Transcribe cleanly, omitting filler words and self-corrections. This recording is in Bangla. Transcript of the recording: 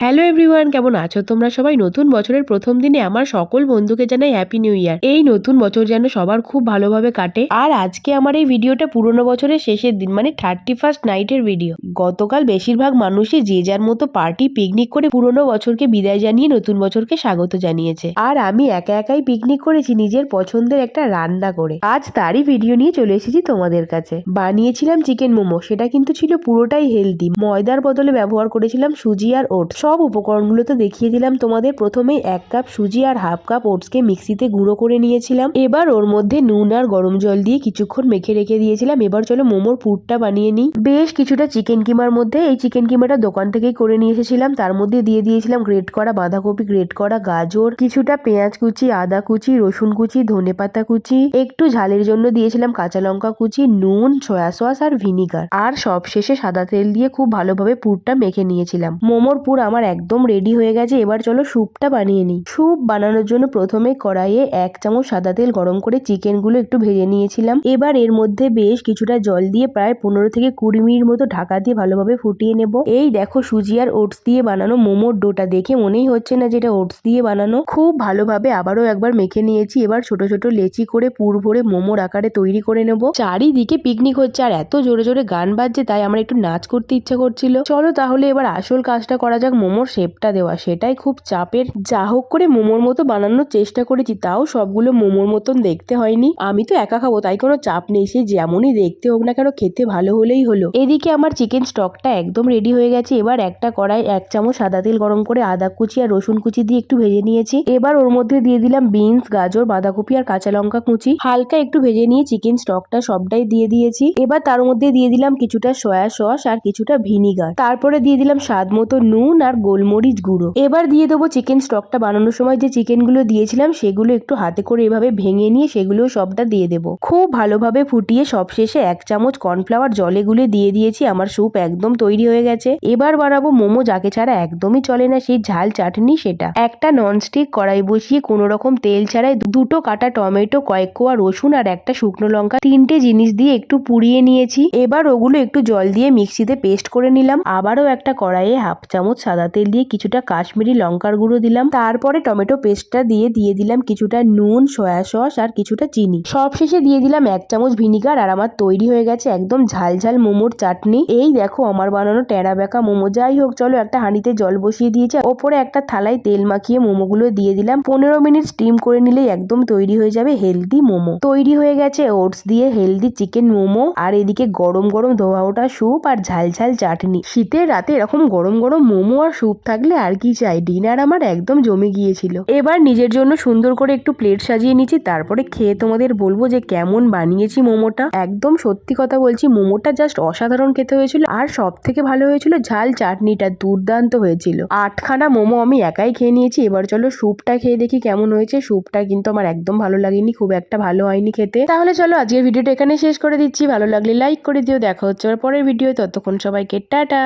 হ্যালো এভরিওয়ান, কেমন আছো তোমরা সবাই? নতুন বছরের প্রথম দিনে আমার সকল বন্ধুকে জানাই হ্যাপি নিউ ইয়ার। এই নতুন বছর যেন সবার খুব ভালোভাবে কাটে। আর আজকে আমার এই ভিডিওটা পুরোনো বছরের শেষের দিন, মানে 31st নাইটের ভিডিও। গতকাল বেশিরভাগ মানুষই যে যার মতো পার্টি পিকনিক করে পুরোনো বছরকে বিদায় জানিয়ে নতুন বছরকে স্বাগত জানিয়েছে। আর আমি একা একাই পিকনিক করেছি নিজের পছন্দের একটা রান্না করে। আজ তারই ভিডিও নিয়ে চলে এসেছি তোমাদের কাছে। বানিয়েছিলাম চিকেন মোমো, সেটা কিন্তু ছিল পুরোটাই হেলদি। ময়দার বদলে ব্যবহার করেছিলাম সুজি আর ওটস। সব উপকরণগুলো তো দেখিয়ে দিলাম তোমাদের। প্রথমে 1 কাপ সুজি আর হাফ কাপ ওটসকে মিক্সিতে গুঁড়ো করে নিয়েছিলাম। এবার ওর মধ্যে নুন আর গরম জল দিয়ে কিছুক্ষণ মেখে রেখে দিয়েছিলাম। এবার চলো মোমোর পুরটা বানিয়ে নিই। বেশ কিছুটা চিকেন কিমার মধ্যে, এই চিকেন কিমাটা দোকান থেকেই করে নিয়ে এসেছিলাম, তার মধ্যে দিয়ে দিয়েছিলাম গ্রেট করা বাঁধাকপি, গ্রেট করা গাজর, কিছুটা পেঁয়াজ কুচি, আদা কুচি, রসুন কুচি, ধনেপাতা কুচি, একটু ঝালের জন্য দিয়েছিলাম কাঁচা লঙ্কা কুচি, নুন, সয়া সস আর ভিনিগার। আর সব শেষে সাদা তেল দিয়ে খুব ভালোভাবে পুরটা মেখে নিয়েছিলাম। মোমোর পুর আমার একদম রেডি হয়ে গেছে। এবার চলো স্যুপটা বানিয়ে নিই। স্যুপ বানানোর জন্য প্রথমে কড়াইয়ে 1 চামচ সাদা তেল গরম করে চিকেনগুলো একটু ভেজে নিয়েছিলাম। এবার এর মধ্যে বেশ কিছুটা জল দিয়ে প্রায় 15 থেকে 20 মিনিট মতো ঢাকা দিয়ে ভালোভাবে ফুটিয়ে নেব। এই দেখো সুজি আর ওটস দিয়ে বানানো মোমোর ডোটা দেখে মনেই হচ্ছে না যেটা ওটস দিয়ে বানানো। খুব ভালোভাবে আবারও একবার মেখে নিয়েছি। এবার ছোট ছোট লেচি করে পুর ভরে মোমোর আকারে তৈরি করে নেব। চারিদিকে পিকনিক হচ্ছে আর এত জোরে জোরে গান বাজছে, তাই আমার একটু নাচ করতে ইচ্ছা করছিল। চলো তাহলে এবার আসল কাজটা করা যাক, মোমোর শেপটা দেওয়া। সেটাই খুব চাপের। যা হোক করে মোমোর মতো বানানোর চেষ্টা করেছি, তাও সবগুলো মোমোর মতন দেখতে হয়নি। আমি তো একা খাবো, তাই কোনো চাপ নেই। সে যেমনই দেখতে হোক না কেন, খেতে ভালো হলেই হলো। এদিকে আমার চিকেন স্টকটা একদম রেডি হয়ে গেছে। এবার একটা কড়াই 1 চামচ সাদা তেল গরম করে আদা কুচি আর রসুন কুচি দিয়ে একটু ভেজে নিয়েছি। এবার ওর মধ্যে দিয়ে দিলাম বিনস, গাজর, বাঁধাকপি আর কাঁচা লঙ্কা কুচি। হালকা একটু ভেজে নিয়ে চিকেন স্টকটা সবটাই দিয়ে দিয়েছি। এবার তার মধ্যে দিয়ে দিলাম কিছুটা সয়া সস আর কিছুটা ভিনিগার। তারপরে দিয়ে দিলাম স্বাদ মতো নুন আর গোলমরিচ গুঁড়ো। এবার দিয়ে দেবো চিকেন স্টকটা বানানোর সময় যে চিকেনগুলো দিয়েছিলাম, সেগুলো একটু হাতে করে এভাবে ভেঙে নিয়ে সেগুলো সবটা দিয়ে দেবো। খুব ভালোভাবে ফুটিয়ে সবশেষে 1 চামচ কর্নফ্লাওয়ার জলে গুলে দিয়ে দিয়েছি। আমার স্যুপ একদম তৈরি হয়ে গেছে। এবার বানাবো মোমো, যাকে ছাড়া একদমই চলে না, সেই ঝাল চাটনি। সেটা একটা ননস্টিক কড়াই বসিয়ে কোনো রকম তেল ছাড়াই দুটো কাটা টমেটো, কয়েক কোয়া রসুন আর একটা শুকনো লঙ্কা, 3টে জিনিস দিয়ে একটু পুড়িয়ে নিয়েছি। এবার ওগুলো একটু জল দিয়ে মিক্সিতে পেস্ট করে নিলাম। আবারও একটা কড়াইয়ে 1/2 চামচ সাদা তেল দিয়ে কিছুটা কাশ্মীরি লঙ্কার গুঁড়ো দিলাম। তারপরে টমেটো পেস্টটা দিয়ে দিলাম কিছুটা নুন, সয়া সস আর কিছুটা চিনি। সবশেষে দিয়ে দিলাম 1 চামচ ভিনিগার। আর আমার তৈরি হয়ে গেছে একদম ঝাল ঝাল মোমোর চাটনি। এই দেখো আমার বানানো টেরা বেঁকা মোমো। যাই হোক, চলো একটা হাঁড়িতে জল বসিয়ে দিয়েছি, ওপরে একটা থালায় তেল মাখিয়ে মোমোগুলো দিয়ে দিলাম। 15 মিনিট স্টিম করে নিলেই একদম তৈরি হয়ে যাবে হেলদি মোমো। তৈরি হয়ে গেছে ওটস দিয়ে হেলদি চিকেন মোমো। আর এদিকে গরম গরম ধোয়া ওঠা স্যুপ আর ঝাল ঝাল চাটনি। শীতের রাতে এরকম গরম গরম মোমো আর স্যুপ থাকলে আর কি চাই। ডিনার আমার একদম জমে গিয়েছিল। এবার নিজের জন্য সুন্দর করে একটু প্লেট সাজিয়ে নিচ্ছি, তারপরে খেয়ে তোমাদের বলবো যে কেমন বানিয়েছি মোমোটা। একদম সত্যি কথা বলছি, মোমোটা জাস্ট অসাধারণ খেতে হয়েছিল। আর সব থেকে ভালো হয়েছিল ঝাল চাটনিটা, দুর্দান্ত হয়েছিল। 8খানা মোমো আমি একাই খেয়ে নিয়েছি। এবার চলো স্যুপটা খেয়ে দেখি কেমন হয়েছে। স্যুপটা কিন্তু আমার একদম ভালো লাগেনি, খুব একটা ভালো হয়নি খেতে। তাহলে চলো আজকের ভিডিওটা এখানে শেষ করে দিচ্ছি। ভালো লাগলে লাইক করে দিও। দেখা হচ্ছে পরের ভিডিও। ততক্ষণ সবাইকে টাটা।